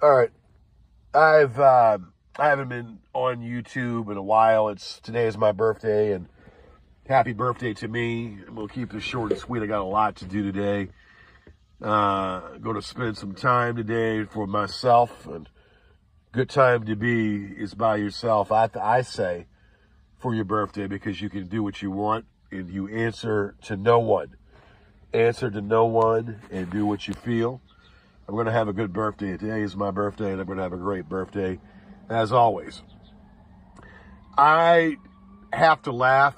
All right. I haven't been on YouTube in a while. Today is my birthday, and happy birthday to me. We'll keep this short and sweet. I got a lot to do today. Going to spend some time today for myself, and good time to be is by yourself. I say for your birthday, because you can do what you want and you answer to no one. Answer to no one and do what you feel. I'm going to have a good birthday. Today is my birthday, and I'm going to have a great birthday, as always. I have to laugh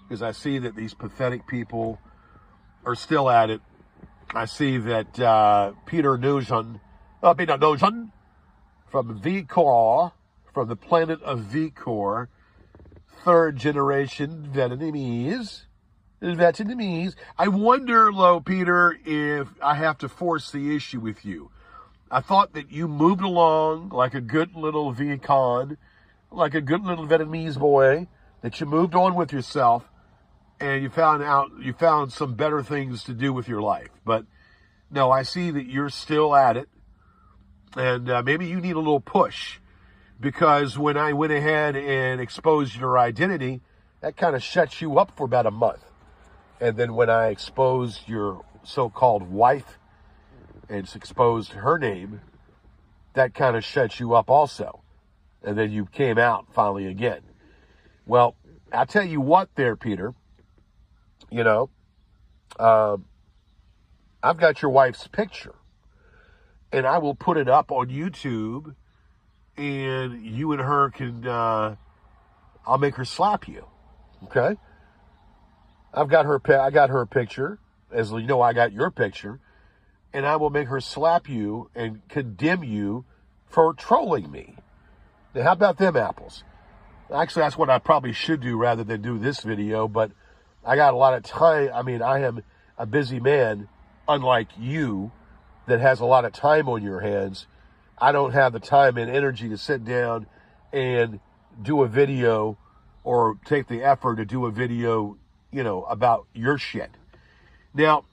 because I see that these pathetic people are still at it. I see that Peter Nugent from VCore, from the planet of VCore, third generation Vietnamese. I wonder, though, Peter, if I have to force the issue with you. I thought that you moved along like a good little Vietcong, like a good little Vietnamese boy, that you moved on with yourself, and you found some better things to do with your life. But no, I see that you're still at it, and maybe you need a little push, because when I went ahead and exposed your identity, that kind of shut you up for about a month. And then when I exposed your so-called wife and exposed her name, that kind of shut you up also. And then you came out finally again. Well, I'll tell you what there, Peter. You know, I've got your wife's picture, and I will put it up on YouTube, and you and her can, I'll make her slap you. Okay? I got her picture, as you know, I got your picture, and I will make her slap you and condemn you for trolling me. Now, how about them apples? Actually, that's what I probably should do rather than do this video, but I got a lot of time. I mean, I am a busy man, unlike you, that has a lot of time on your hands. I don't have the time and energy to sit down and do a video or take the effort to do a video, you know, about your shit. Now,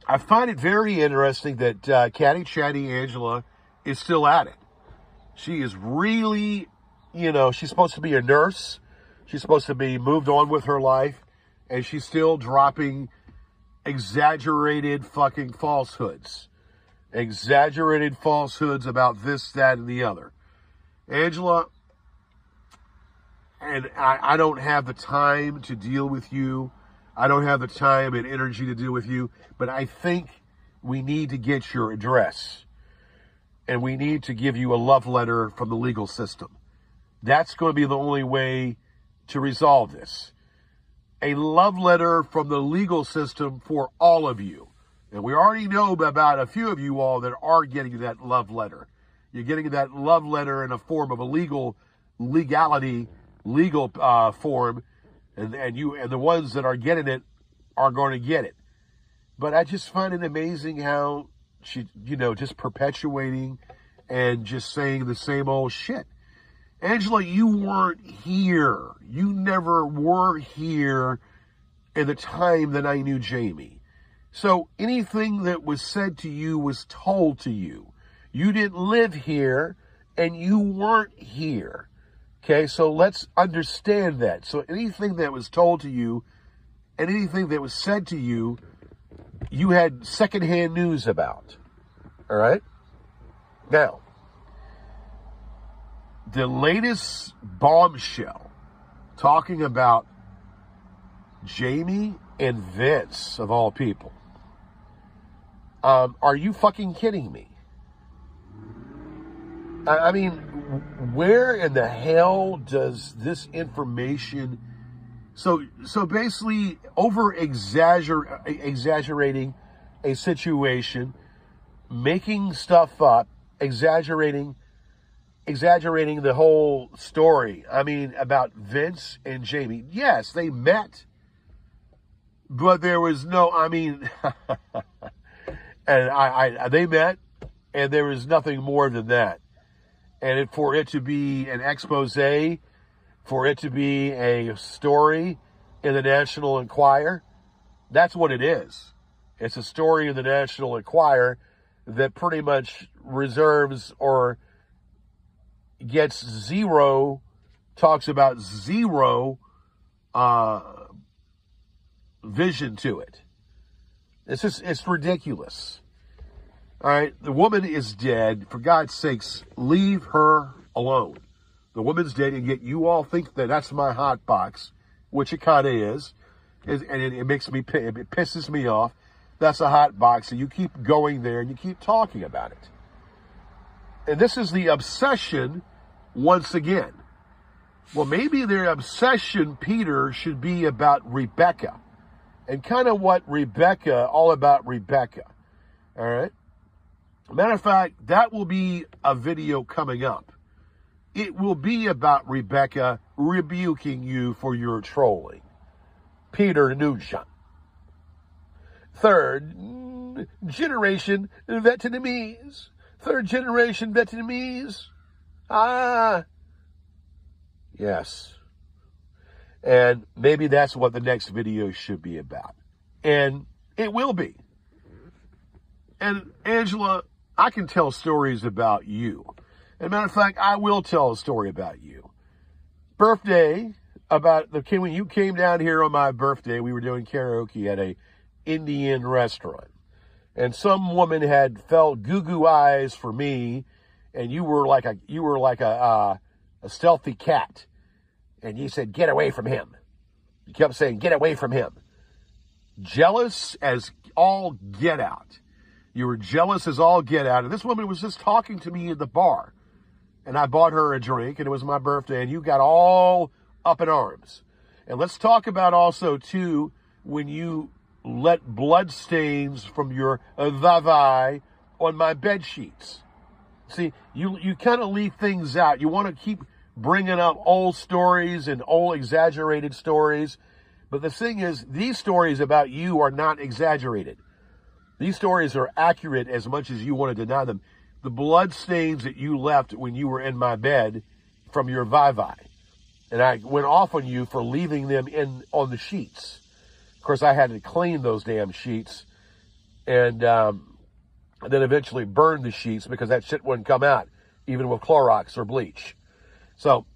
I find it very interesting that Catty Chatty Angela is still at it. She is really, you know, she's supposed to be a nurse. She's supposed to be moved on with her life, and she's still dropping exaggerated fucking falsehoods. Exaggerated falsehoods about this, that, and the other. Angela, and I don't have the time to deal with you. I don't have the time and energy to deal with you. But I think we need to get your address. And we need to give you a love letter from the legal system. That's going to be the only way to resolve this. A love letter from the legal system for all of you. And we already know about a few of you all that are getting that love letter. You're getting that love letter in a form of a legal form, and the ones that are getting it are going to get it. But I just find it amazing how she, you know, just perpetuating and just saying the same old shit. Angela, you weren't here. You never were here in the time that I knew Jamie. So anything that was said to you was told to you. You didn't live here, and you weren't here. Okay, so let's understand that. So anything that was told to you and anything that was said to you, you had secondhand news about. All right? Now, the latest bombshell talking about Jamie and Vince, of all people. Are you fucking kidding me? I mean, where in the hell does this information... So basically, exaggerating a situation, making stuff up, exaggerating the whole story. I mean, about Vince and Jamie. Yes, they met, but there was no, I mean, and they met, and there was nothing more than that. And for it to be an expose, for it to be a story in the National Enquirer, that's what it is. It's a story in the National Enquirer that pretty much reserves or gets zero, talks about zero vision to it. It's ridiculous. All right, the woman is dead. For God's sakes, leave her alone. The woman's dead, and yet you all think that that's my hot box, which it kind of is, and it makes me, it pisses me off. That's a hot box, and you keep going there, and you keep talking about it. And this is the obsession once again. Well, maybe their obsession, Peter, should be about Rebecca, and kind of what Rebecca, all about Rebecca. All right? Matter of fact, that will be a video coming up. It will be about Rebecca rebuking you for your trolling. Peter Nugent. Third generation Vietnamese. Third generation Vietnamese. Yes. And maybe that's what the next video should be about. And it will be. And Angela, I can tell stories about you. As a matter of fact, I will tell a story about you. Birthday, when you came down here on my birthday, we were doing karaoke at a Indian restaurant. And some woman had felt goo-goo eyes for me, and you were like a stealthy cat. And you said, "Get away from him." You kept saying, "Get away from him." Jealous as all get out. You were jealous as all get out. And this woman was just talking to me at the bar. And I bought her a drink, and it was my birthday, and you got all up in arms. And let's talk about also, too, when you let blood stains from your vavai on my bed sheets. See, you kind of leave things out. You want to keep bringing up old stories and old exaggerated stories. But the thing is, these stories about you are not exaggerated. These stories are accurate as much as you want to deny them. The blood stains that you left when you were in my bed from your vivai. And I went off on you for leaving them on the sheets. Of course, I had to clean those damn sheets and then eventually burn the sheets because that shit wouldn't come out, even with Clorox or bleach. So,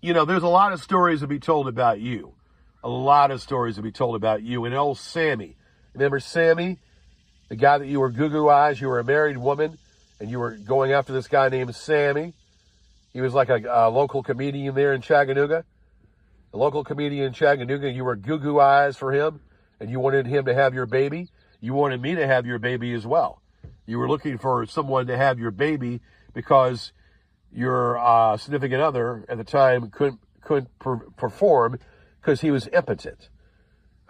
there's a lot of stories to be told about you. A lot of stories to be told about you. And old Sammy. Remember Sammy? The guy that you were goo-goo eyes, you were a married woman, and you were going after this guy named Sammy. He was like a local comedian there in Chattanooga. A local comedian in Chattanooga, you were goo-goo eyes for him, and you wanted him to have your baby. You wanted me to have your baby as well. You were looking for someone to have your baby because your significant other at the time couldn't perform because he was impotent.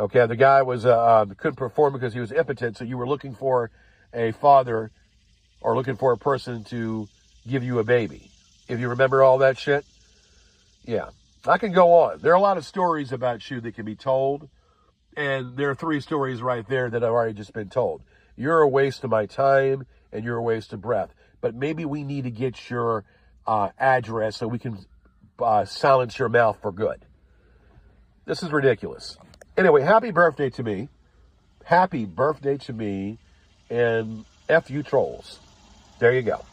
Okay, the guy was couldn't perform because he was impotent, so you were looking for a father or looking for a person to give you a baby. If you remember all that shit? Yeah. I can go on. There are a lot of stories about you that can be told, and there are 3 stories right there that have already just been told. You're a waste of my time, and you're a waste of breath. But maybe we need to get your address so we can silence your mouth for good. This is ridiculous. Anyway, happy birthday to me. Happy birthday to me. And F you trolls. There you go.